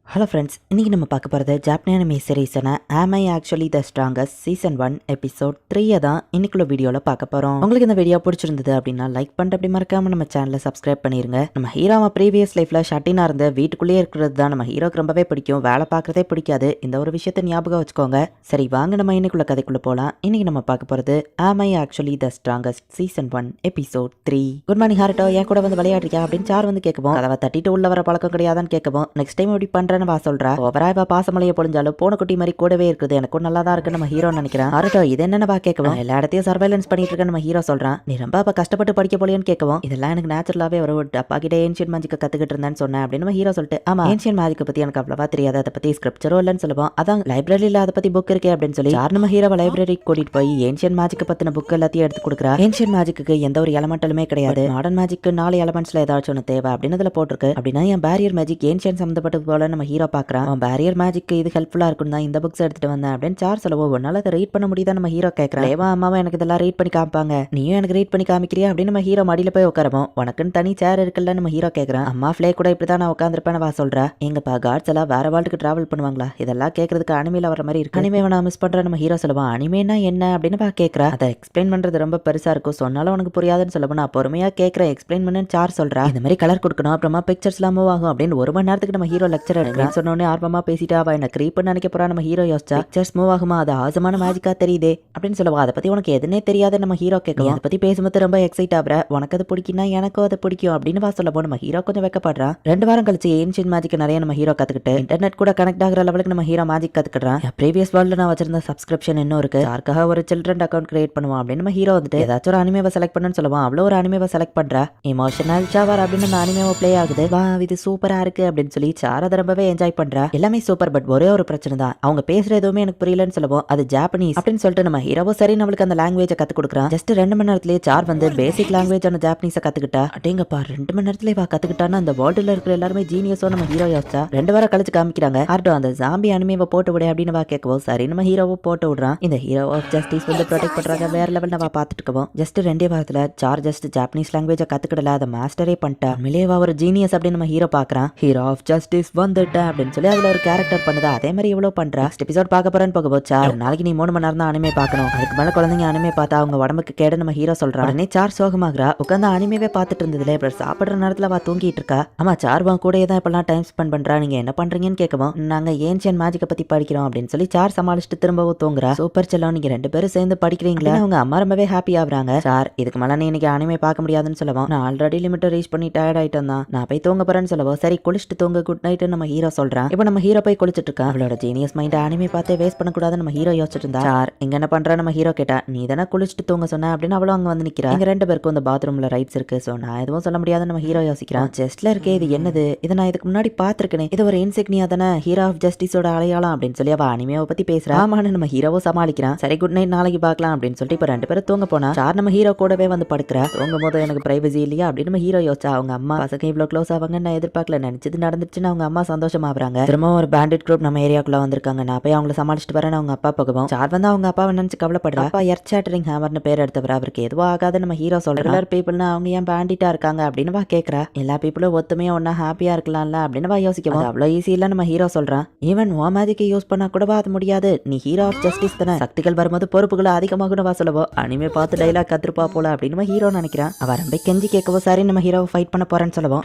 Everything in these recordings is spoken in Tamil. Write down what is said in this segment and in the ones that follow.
ஹலோ ஃப்ரெண்ட்ஸ், இன்றைக்கி நம்ம பார்க்க போகிறது ஜாப்பனீஸ் அனிமே சீரீஸான ஆம் I actually the strongest season 1 episode 3 தான் இன்னைக்குள்ள வீடியோவில் பார்க்க போகிறோம். உங்களுக்கு இந்த வீடியோ பிடிச்சிருந்தது அப்படின்னா லைக் பண்ணிட்டு அப்படி மறக்காம நம்ம சேனலை சப்ஸ்கிரைப் பண்ணிருங்க. நம்ம ஹீரோவை ப்ரீவியஸ் லைஃப்பில் ஷட்டினாக இருந்த வீட்டுக்குள்ளேயே இருக்கிறது தான் நம்ம ஹீரோக்கு ரொம்பவே பிடிக்கும். வேலை பார்க்குறதே பிடிக்காது. இந்த ஒரு விஷயத்தை ஞாபகம் வச்சுக்கோங்க. சரி, வாங்க நம்ம இன்னைக்குள்ள கதைக்குள்ளே போகலாம். இன்னைக்கு நம்ம பார்க்க போகிறது am I actually the strongest season 1 episode 3. Good morning Haruto, என் கூட வந்து விளையாடுறியா அப்படின்னு சார் வந்து கேட்கவும், கதவை தட்டிட்டு உள்ள வர பழக்கம் கிடையாதான்னு கேட்கவும், நெக்ஸ்ட் டைம் இப்படி பண்றேன்னு வா சொல்றா. ஓவரா இவ பாசமலையை பொழிஞ்சாலும் போன குட்டி மாதிரி கூடவே இருக்குது. எனக்கும் நல்லா தான் இருக்கு நம்ம ஹீரோ நினைக்கிறேன். ஹார்ட்டோ, இது என்னன்னு வா கேட்கவும், எல்லா இடத்தையும் சர்வைலன்ஸ் பண்ணிட்டு இருக்க நம்ம ஹீரோ சொல்றான். நீ ரொம்ப அப்ப கஷ்டப்பட்டு படிக்க போலியன்னு கேட்கவும், இதெல்லாம் எனக்கு நேச்சுரலாவே ஒரு அப்பா கிட்ட ஏன்ஷியன் மேஜிக் கத்துக்கிட்டு இருந்தேன்னு சொன்னேன் அப்படின்னு நம்ம ஹீரோ சொல்லிட்டு, ஆமா ஏன்ஷியன் மேஜிக் பத்தி எனக்கு அவ்வளவா தெரியாது, அதை பத்தி ஸ்கிரிப்சரும் இல்லைன்னு சொல்லுவோம். அதான் லைப்ரரியில அதை பத்தி புக் இருக்கே அப்படின்னு சொல்லி சார் நம்ம ஹீரோவை லைப்ரரிக்கு கூட்டிட்டு போய் ஏன்ஷியன் மேஜிக் பத்தின புக் எல்லாத்தையும் எடுத்து கொடுக்குறா. ஏன்ஷியன் மேஜிக்கு எந்த ஒரு எலமெண்டலுமே கிடையாது. மாடர்ன் மேஜிக்கு 4 எலமெண்ட்ஸ்ல ஏதாச்சும் ஒன்று தேவை அப்படின்னு அதுல போட்டிருக்கு. அப்படின்னா என் பேரியர் மேஜிக் ஏன்ஷியன் சம்பந்தப்பட்டது போல நம்ம ஹீரோ பாக்குறான். பேரியர் மேஜிக் இது ஹெல்ப்ஃபுல்லா இருக்கும் தான் இந்த புக்ஸ் எடுத்துட்டு வந்தேன் அப்படின்னு சார் சொல்லவும், உன்னால அதை ரீட் பண்ண முடியுதா நம்ம ஹீரோ கேட்கறான். தேவா அம்மாவும் எனக்கு இதெல்லாம் ரீட் பண்ணி காமிப்பாங்க, நீயும் எனக்கு ரீட் பண்ணி காமிக்கிறியா அப்படின்னு நம்ம ஹீரோ மடியில போய் உட்காரவும், உனக்குன்னு தனி சேர் இருக்குல்ல நம்ம ஹீரோ கேட்கறான். அம்மா ஃபிளே கூட இப்படிதான் நான் உட்காந்துருப்பேன் வா சொல்றா. எங்கப்பா காட்ஸ் எல்லாம் வேற வேர்ல்டுக்கு டிராவல் பண்ணுவாங்களா? இதெல்லாம் கேட்கறதுக்கு அனிமேல வர மாதிரி இருக்கு. அனிமே நான் மிஸ் பண்றேன் நம்ம ஹீரோ சொல்லுவான். அனிமேனா என்ன அப்படின்னு பா கேட்கறா. அதை எக்ஸ்பிளைன் பண்றது ரொம்ப பெருசா இருக்கும், சொன்னாலும் உனக்கு புரியாதுன்னு சொல்லுவோம். நான் பொறுமையா கேட்கறேன், எக்ஸ்பிளைன் பண்ணு சார் சொல்றா. இந்த மாதிரி கலர் கொடுக்கணும், அப்புறமா பிக்சர்ஸ் எல்லாம் மூவ் ஆகும் அப்படின்னு 1 மணி நேரத்துக்கு நம்ம ஹீரோ லெக்சர் எடுக்கிறான். சொன்னோடனே ஆர்வமா பேசிட்டா அவ என்ன கிரீப்னு நினைக்க போறா. நம்ம ஹீரோ யோசிச்சா, பிக்சர்ஸ் மூவ் ஆகுமா, அது ஆசமான மேஜிக்கா தெரியுதே அப்படின்னு சொல்லுவா. அதை பத்தி உனக்கு எதுனே தெரியாது நம்ம ஹீரோ கேட்கலாம். அதை பத்தி பேசும்போது ரொம்ப எக்ஸைட் ஆகுற. உனக்கு அது பிடிக்கும்னா எனக்கும் அது பிடிக்கும் அப்படின்னு வா சொல்ல போன நம்ம ஹீரோ கொஞ்சம் வெக்கப்படுறான். 2 வாரம் கழிச்சு ஏன்ஷியன் மேஜிக் நிறைய நம்ம ஹீரோ கத்துக்கிட்டு இன்டர்நெட் கூட கனெக்ட் ஆகிற லெவலுக்கு நம்ம ஹீரோ மேஜிக் கத்துக்கிறான். ப்ரீவியஸ் வேர்ல்ட்ல நான் வச்சிருந்த சப்ஸ்கிரிப்ஷன் இன்னும் இருக்கு, யாருக்காக ஒரு சில்ட்ரன் அக்கௌண்ட் கிரியேட் பண்ணுவான் அப்படின்னு நம்ம ஹீரோ வந்துட்டு ஏதாச்சும் ஒரு அனிமேவை செலக்ட் பண்ணுன்னு சொல்லுவான். அவ்வளோ ஒரு அனிமேவை செலக்ட் பண்றா. எமோஷனல் ஷவர் அப்படின்னு அந்த அனிமேவை பிளே ஆகுது. வா இது சூப்பரா இருக்கு அப்படின்னு சொல்லி சார் அதை ரொம்பவே என்ஜாய் பண்றா. எல்லாமே சூப்பர், பட் ஒரே ஒரு பிரச்சனை தான், அவங்க பேசுற எதுவுமே எனக்கு புரியலன்னு சொல்லுவோம். அது ஜாப்பனீஸ் அப்படின்னு சொல்லிட்டு நம்ம ஹீரோவோ சரி நம்மளுக்கு அந்த லாங்குவேஜை கத்து கொடுக்குறான். ஜஸ்ட் 2 மணி நேரத்திலேயே சார் வந்து பேசிக் லாங்குவேஜ் ஆன ஜாப்பனீஸை கத்துக்கிட்டா. அப்படிங்கப்பா 2 மணி நேரத்திலேயே வா கத்துக்கிட்டான்னா அந்த வேர்ல்டுல இருக்கிற எல்லாருமே ஜீனியஸோ நம்ம ஹீரோ யோசிச்சா. 2 வாரம் கழிச்சு காமிக்கிறாங்க. ஹார்டோ அந்த ஜாம்பி அனிமேவை போட்டு விட அப்படின்னு வா கேட்கவும், சரி நம்ம ஹீரோவோ போட்டு விடுறான். இந்த ஹீரோ ஆஃப் ஜஸ்டிஸ் வந்து ப்ரொடெக்ட் பண்றாங்க. வேற லெவல் நம்ம பார்த்துட்டு இருக்கோம். ஜஸ்ட் 2 வாரத்துல சார் ஜஸ்ட் ஜாப்பனீஸ் லாங்குவேஜை கத்துக்கிடல, அதை மாஸ்டரே பண்ணிட்டா. மிலேவா ஒரு ஜீனியஸ் அப்படின்னு நம்ம ஹீரோ பாக்குறான். ஹீரோ ஆஃப் ஜஸ்டிஸ் வந்துட்டேன் அப்படின்னு சொல்லி அதுல ஒரு கேரக்டர் பண்ணுதா. அதே மாதிரி இவ்வளவு பண்றா. எபிசோட் பார்க்க போறேன்னு போக போச்சா, நாளைக்கு நீ 3 மணி நேரம் தான் அனிமே பார்க்கணும், அதுக்கு மேல குழந்தைங்க அனிமே பார்த்தா அவங்க உடம்புக்கு கேடு நம்ம ஹீரோ சொல்றான். உடனே சார் சோகமாகறா. உட்காந்து அனிமேவே பார்த்துட்டு இருந்ததுல இப்ப சாப்பிடுற நேரத்துல அவ தூங்கிட்டு இருக்கா. ஆமா சார்வா கூட தான் இப்பெல்லாம் டைம் ஸ்பெண்ட் பண்றா. நீங்க என்ன பண்றீங்கன்னு கேட்கவும், நாங்க ஏன்ஷியன் மேஜிக்கை பத்தி படிக்கிறோம் அப்படின்னு சொல்லி சார் சமாளிச்சுட்டு திரும்பவும் தூங்குறா. சூப்பர் செல்லம், நீங்க 2 பேரும் சேர்ந்து படிக்கிறீங்களா? அவங்க அம்மா ரொம்பவே ஹாப்பி ஆகுறாங்க. சார் இதுக்கு மேல நீ இன்னைக்கு அனிமே பார்க்க முடியாதுன்னு சொல்லுவோம். நான் ஆல்ரெடி லிமிட் ரீச் பண்ணி டயர்ட் ஆயிட்டேன் தான், நான் போய் தூங்க போறேன்னு சொல்லுவோம். சரி குளிச்சுட்டு தூங்க, குட் நைட் நம்ம ஹீரோ சொல்றான். இப்போ நம்ம ஹீரோ போய் குளிச்சிட்டு இருக்கா. அவளோட ஜீனியஸ் மைண்ட் அனிமே பார்த்து வேஸ்ட் பண்ணக்கூடாது நம்ம ஹீரோ யோசிச்சுட்டு இருந்தா. சார் இங்க என்ன பண்ற நம்ம ஹீரோ கேட்டா. நீ தானே குளிச்சுட்டு தூங்க சொன்ன அப்படின்னு அவளும் அங்க வந்து நிக்கிறா. எங்க 2 பேருக்கும் இந்த பாத்ரூம்ல ரைட்ஸ் இருக்கு, சோ நான் எதுவும் சொல்ல முடியாதுன்னு நம்ம ஹீரோ யோசிக்கிறான். செஸ்ட்ல இருக்கே இது என்னது, இதை நான் இதுக்கு முன்னாடி பாத்துருக்கேன், இது ஒரு இன்சிக்னியா தானே, ஹீரோ ஆஃப் ஜஸ்டிஸோட அடையாளம் அப்படின்னு சொல்லி அவ அனிமேவை பத்தி பேசுறா. ஆமான்னு நம்ம ஹீரோவை சமாளிக்கிறான். சரி குட் நைட், நாளைக்கு பார்க்கலாம் அப்படின்னு சொல்லிட்டு இப்ப 2 பேரும் தூங்க போனா. சார் நம்ம ஹீரோ கூடவே வந்து படுக்கிறா. தூங்கும் போது எனக்கு பிரைவசி இல்லையா அப்படின்னு நம்ம ஹீரோ யோசிச்சா. அவங்க அம்மா பசங்க இவ்வளவு க்ளோஸ் ஆவாங்க நான் எதிர்பார்க்கல, நினைச்சது நடந்துச்சுன்னு அவங்க அம்மா சந்தோஷமாகறாங்க. திரும்ப ஒரு பேண்டட் குரூப் நம்ம ஏரியாக்குள்ள வந்திருக்காங்க, நான் போய் அவங்கள சமாளிச்சுட்டு வரேன் அவங்க அப்பா போகவும். சார் வந்து அவங்க அப்பாவை நினைச்சு கவலைப்படுறா. அப்பா எர்த் ஷேட்டரிங் ஹேமர்னு பேர் எடுத்தவர், அவருக்கு எதுவும் ஆகாது நம்ம ஹீரோ சொல்றாரு. பீப்புள்னா அவங்க ஏன் பேண்டிட்டா இருக்காங்க அப்படின்னு வா கேட்கறா. எல்லா பீப்புளும் ஒத்துமையா ஒன்னா ஹாப்பியா இருக்கலாம்ல அப்படின்னு வா யோசிக்கவும், அவ்வளவு ஈஸி இல்ல நம்ம ஹீரோ சொல்றான். ஈவன் ஓ மேஜிக்கை யூஸ் பண்ணா கூடவா அது முடியாது, நீ ஹீரோ ஆஃப் ஜஸ்டிஸ் தானே, சக்திகள் வரும்போது பொறுப்புகளை அதிகமாக வா சொல்லுவோம். அனிமே பார்த்து டைலாக் கத்துருப்பா போல அப்படின்னு ஹீரோ நினைக்கிறான். அவ ரொம்ப கெஞ்சி கேட்கவும், சரி நம்ம ஹீரோவை ஃபைட் பண்ண போறேன்னு சொல்லுவோம்.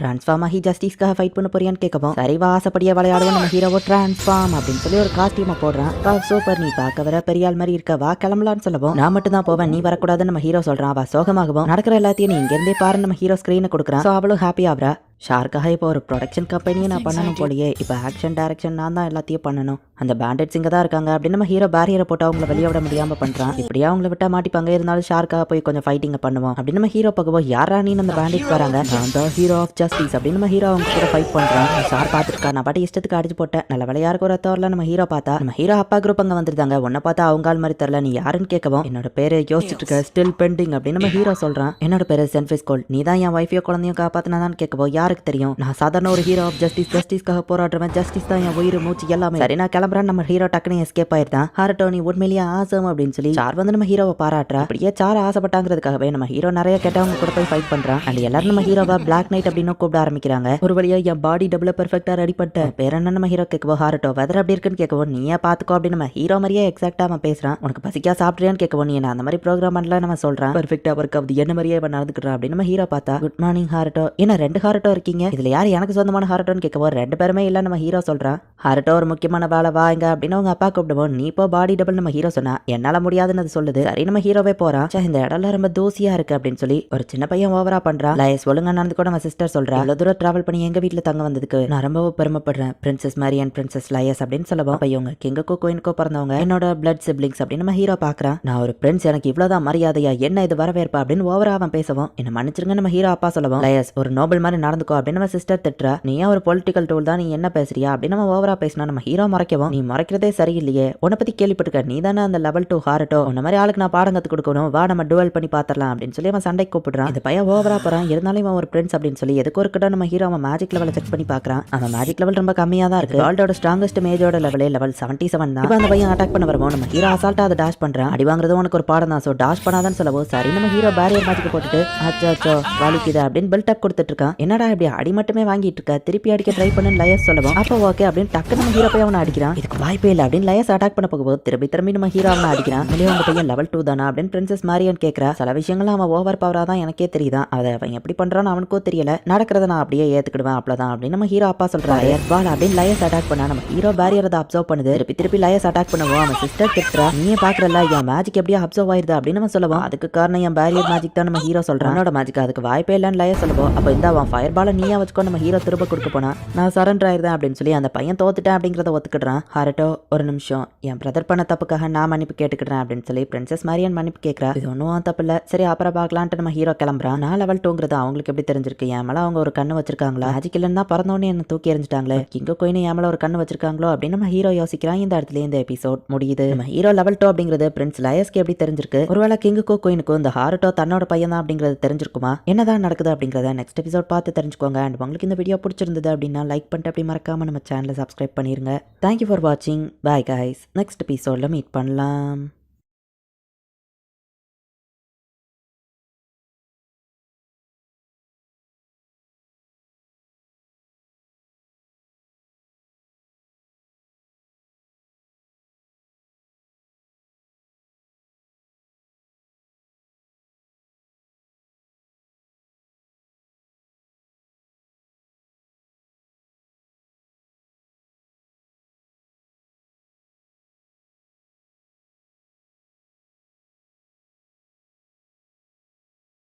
டிரான்ஸ்ஃபார்ம் ஆகி ஜஸ்டிஸ்க்காக ஃபைட் பண்ண போறியான்னு கேட்கவும், சரி வா ஆசைப்படியா விளையாடுவோம் நம்ம ஹீரோவை டிரான்ஸ்ஃபார்ம் அப்படின்னு சொல்லி ஒரு காஸ்டியூமை போடுறான். சூப்பர், நீ பார்க்க வர பெரியாள் மாதிரி இருக்க, வா கிளம்பலான்னு சொல்லுவோம். நான் மட்டும் தான் போவேன், நீ வரக்கூடாதுன்னு நம்ம ஹீரோ சொல்றான். அவ சோகமாகவும், நடக்கிற எல்லாத்தையும் நீ இங்க இருந்தே பாரு நம்ம ஹீரோ ஸ்கிரீனை கொடுக்குறான். சோ அவளும் ஹாப்பி ஆகுறா. ஷார்க்காக இப்போ ஒரு ப்ரொடக்ஷன் கம்பெனியை நான் பண்ணணும் போலியே, இப்போ ஆக்ஷன் டைரக்ஷன் நான் தான் எல்லாத்தையும் பண்ணணும். அந்த பேண்டட்ஸ் இங்கே தான் இருக்காங்க அப்படின்னு நம்ம ஹீரோ பேரியரை போட்டு அவங்கள வெளியே விட முடியாம பண்றான். இப்படியே அவங்கள விட்டா மாட்டிப்பாங்க, இருந்தாலும் ஷார்க்காக போய் கொஞ்சம் ஃபைட்டிங்க பண்ணுவோம் அப்படின்னு நம்ம ஹீரோ பக்கவோ. யாரா நீ அந்த பேண்டட்ஸ் வராங்க, நான் தான் ஹீரோ ஆஃப் ஜஸ்டிஸ் அப்படின்னு நம்ம ஹீரோ அவங்க கூட ஃபைட் பண்றான். ஷார் பார்த்துருக்கா, நான் பாட்டு இஷ்டத்துக்கு அடிச்சு போட்டேன், நல்ல விளையாடுற ஒரு தோரில் நம்ம ஹீரோ பார்த்தா. நம்ம ஹீரோ அப்பா குரூப் அங்கே வந்துருந்தாங்க. உன்னை பார்த்தா அவங்க ஆள் மாதிரி தெரியல, நீ யாருன்னு கேட்கவும், என்னோட பேரு யோசிச்சுட்டு இருக்க, ஸ்டில் பெண்டிங் அப்படின்னு நம்ம ஹீரோ சொல்றான். என்னோட பேரு சென்ஃபிஸ் கோல், நீ தான் என் வைஃபையோ குழந்தையும் காப்பாத்தினாதான் கேட்கவும், யார் யாருக்கு தெரியும், நான் சாதாரண ஒரு ஹீரோ ஆஃப் ஜஸ்டிஸ்க்காக போராடுறவன், ஜஸ்டிஸ் தான் என் உயிர் மூச்சு எல்லாமே. சரி நான் கிளம்புறேன். நம்ம ஹீரோ டக்குனு எஸ்கேப் ஆயிருந்தான். ஹாரட்டோ நீ உண்மையிலேயே ஆசம் அப்படின்னு சொல்லி சார் வந்து நம்ம ஹீரோவை பாராட்டுறா. அப்படியே சார் ஆசைப்பட்டாங்கிறதுக்காகவே நம்ம ஹீரோ நிறைய கெட்டவங்க கூட போய் ஃபைட் பண்றான். அண்ட் எல்லாரும் நம்ம ஹீரோவை பிளாக் நைட் அப்படின்னு கூப்பிட ஆரம்பிக்கிறாங்க. ஒரு வழியா என் பாடி டபுள் பெர்ஃபெக்ட்டா ரெடி பண்ணிட்டேன். பேர் என்ன நம்ம ஹீரோ கேட்கவோ, ஹாரட்டோ வெதர் அப்படி இருக்குன்னு கேட்கவோ, நீயே பாத்துக்கோ அப்படின்னு நம்ம ஹீரோ மாதிரியே எக்ஸாக்டா அவன் பேசுறான். உனக்கு பசிக்கா சாப்பிட்றியான்னு கேட்கவோ, நீ அந்த மாதிரி ப்ரோக்ராம் பண்ணலாம் நம்ம சொல்றான். பெர்ஃபெக்ட்டா ஒர்க் ஆகுது என்ன மாதிரியே இவன் நடந்துக்கிறான் அப்படின்னு நம்ம ஹீரோ பார்த்தா, குட் மார்னிங் ஹாரட்டோ. என்ன 2 ஹாரட்டோ இருக்கீங்க, இதுல யார் எனக்கு சொந்தமான ஹாரட்டோன்னு கேட்கவோ 2 பேருமே இல்ல நம்ம ஹீரோ சொல்றான். ஹாரட்டோ ஒரு முக்கியமான வேலை வாங்க அப்படின்னு அவங்க அப்பா கூப்பிடுவோம். நீ இப்போ பாடி டபுள் நம்ம ஹீரோ சொன்னா என்னால முடியாதுன்னு அது சொல்லுது. சரி நம்ம ஹீரோவே போறான். இந்த இடம்லாம் ரொம்ப தூசியா இருக்கு அப்படின்னு சொல்லி ஒரு சின்ன பையன் ஓவரா பண்றான். லயஸ் ஒழுங்கா நடந்து கூட நம்ம சிஸ்டர் சொல்றா, இவ்வளவு தூரம் டிராவல் பண்ணி எங்க வீட்டுல தங்க வந்ததுக்கு நான் ரொம்பவும் பெருமைப்படுறேன். பிரின்சஸ் மேரியன் பிரின்சஸ் லயஸ் அப்படின்னு சொல்லவும், அப்ப இவங்க கிங்குக்கோ குயினுக்கோ பிறந்தவங்க என்னோட பிளட் சிப்ளிங்ஸ் அப்படின்னு நம்ம ஹீரோ பாக்குறான். நான் ஒரு பிரின்ஸ், எனக்கு இவ்வளவுதான் மரியாதையா, என்ன இது வரவேற்பா அப்படின்னு ஓவரா அவன் பேசவும், என்ன மன்னிச்சிருங்க நம்ம ஹீரோ அப்பா சொல்லவும், லயஸ் ஒரு நோபல் மாதிரி நடந்துக்கோ அப்படின்னு நம்ம சிஸ்டர் திட்டுறா. நீ ஒரு பொலிட்டிக்கல் டூல் தான், நீ என்ன பேசுறியா அப்படின்னு நம்ம ஓவரா பேசினா நம்ம ஹீரோ மறைக்கவும், நீ மறைக்கிறதே சரியில்லையே, உன்னை பத்தி கேள்விப்பட்டிருக்க, நீ தானே அந்த லெவல் 2 ஹாரட்டோ, உன்ன மாதிரி ஆளுக்கு நான் பாடம் கத்து கொடுக்கணும், வா நம்ம டுவெல் பண்ணி பாத்திரலாம் அப்படின்னு சொல்லி அவன் சண்டை கூப்பிடுறான். இந்த பையன் ஓவரா போறான். இருந்தாலும் இவன் ஒரு பிரின்ஸ் அப்படின்னு சொல்லி எதுக்கு ஒரு கிட்ட நம்ம ஹீரோ அவன் மேஜிக் லெவலை செக் பண்ணி பாக்குறான். அவன் மேஜிக் லெவல் ரொம்ப கம்மியா தான் இருக்கு. வேர்ல்டோட ஸ்ட்ராங்கஸ்ட் மேஜோட லெவலே லெவல் 77 தான். இப்போ அந்த பையன் அட்டாக் பண்ண வருவோம். நம்ம ஹீரோ அசால்ட்டா அதை டாஷ் பண்றான். அடி வாங்குறது உனக்கு ஒரு பாடம் தான், சோ டாஷ் பண்ணாதான் சொல்லவும், சரி நம்ம ஹீரோ பேரியர் மேஜிக் போட்டுட்டு அச்சோ வலிக்குது அப்படின்னு பில்ட் அப் கொடுத்துட்டு இருக்கான். என்னடா இப்படி அடி மட்டுமே வாங்கிட்டு இருக்க, திருப்பி அடிக்க ட்ரை பண்ணு லயஸ் சொல்லவும், அப்போ ஓகே அப்படின்னு டக்கு நம்ம ஹீரோ போய் அவனை அடிக்கிறான். இதுக்கு வாய்ப்பே இல்லை அப்படின்னு லயஸ் அட்டாக் பண்ண போகும்போது திரும்பி நம்ம ஹீரோ அவனை அடிக்கிறான். வெளியே உங்க பையன் லெவல் 2 தானா அப்படின்னு பிரின்சஸ் மாரியன் கேட்கறா. சில விஷயங்கள் அவன் ஓவர் பவரா தான் எனக்கே தெரியுதான், அதை அவன் எப்படி பண்றான்னு அவனுக்கும் தெரியல, நடக்கிறத நான் அப்படியே ஏத்துக்கிடுவேன் அவ்வளவுதான் அப்படின்னு நம்ம ஹீரோ அப்பா சொல்றாரு. அப்படின்னு லயஸ் அட்டாக் பண்ணா நம்ம ஹீரோ பேரியர் அதை அப்சர்வ் பண்ணுது. திருப்பி லயஸ் அட்டாக் பண்ணுவோம். அவன் சிஸ்டர் திட்டுறா, நீயே பாக்குறல என் மேஜிக் எப்படியா அப்சர்வ் ஆயிருது அப்படின்னு நம்ம சொல்லுவோம். அதுக்கு காரணம் என் பேரியர் மேஜிக் தான் நம்ம ஹீரோ சொல்றான். என்னோட மேஜிக் அதுக்கு வாய்ப்பே இல்லைன்னு லயஸ் சொல்லுவோம். அப்போ இந்த அவன் ஃபயர் பாலை நீயா வச்சுக்கோ நம்ம ஹீரோ திரும்ப கொடுக்க போனா நான் சரண்டர் ஆயிருந்தேன் அப்படின்னு சொல்லி அந்த பையன் தோத்துட்டேன் அப்படிங்கறத ஒத்துக்கிடுறான். ஹாரட்டோ ஒரு நிமிஷம், என் பிரதர் பண்ண தப்புக்காக நான் மன்னிப்பு கேட்டுக்கிறேன் அப்படின்னு சொல்லி பிரின்சஸ் மாரியன் மன்னிப்பு கேட்கறா. இது ஒன்றும் தப்பு இல்லை, சரி அப்புறம் பார்க்கலான்ட்டு நம்ம ஹீரோ கிளம்புறான். நான் லெவல் 2ங்கிறது அவங்களுக்கு எப்படி தெரிஞ்சிருக்கு, என் மேல அவங்க ஒரு கண்ணு வச்சிருக்காங்களா, மேஜிக் இல்லைன்னு தான் பிறந்தோடனே என்ன தூக்கி எறிஞ்சிட்டாங்களே, கிங்க கோயினு என் மேல ஒரு கண்ணு வச்சிருக்காங்களோ அப்படின்னு நம்ம ஹீரோ யோசிக்கிறான். இந்த இடத்துல இந்த எபிசோட் முடியுது. நம்ம ஹீரோ லெவல் 2 அப்படிங்கிறது பிரின்ஸ் லயஸ்க்கு எப்படி தெரிஞ்சிருக்கு, ஒருவேளை கிங்குக்கோ கோயினுக்கோ இந்த ஹாரட்டோ தன்னோட பையன் தான் அப்படிங்கிறது தெரிஞ்சிருக்குமா, என்னதான் நடக்குது அப்படிங்கிறத நெக்ஸ்ட் எபிசோட் பார்த்து தெரிஞ்சுக்கோங்க. அண்ட் உங்களுக்கு இந்த வீடியோ பிடிச்சிருந்தது அப்படின்னா லைக் பண்ணிட்டு அப்படி மறக்காம நம்ம சேனலை சப்ஸ்கிரைப் பண்ணிருங்க. தேங்க்யூ ஃபார் வாட்சிங். பாய் கைஸ், நெக்ஸ்ட் எபிசோட்ல மீட் பண்ணலாம்.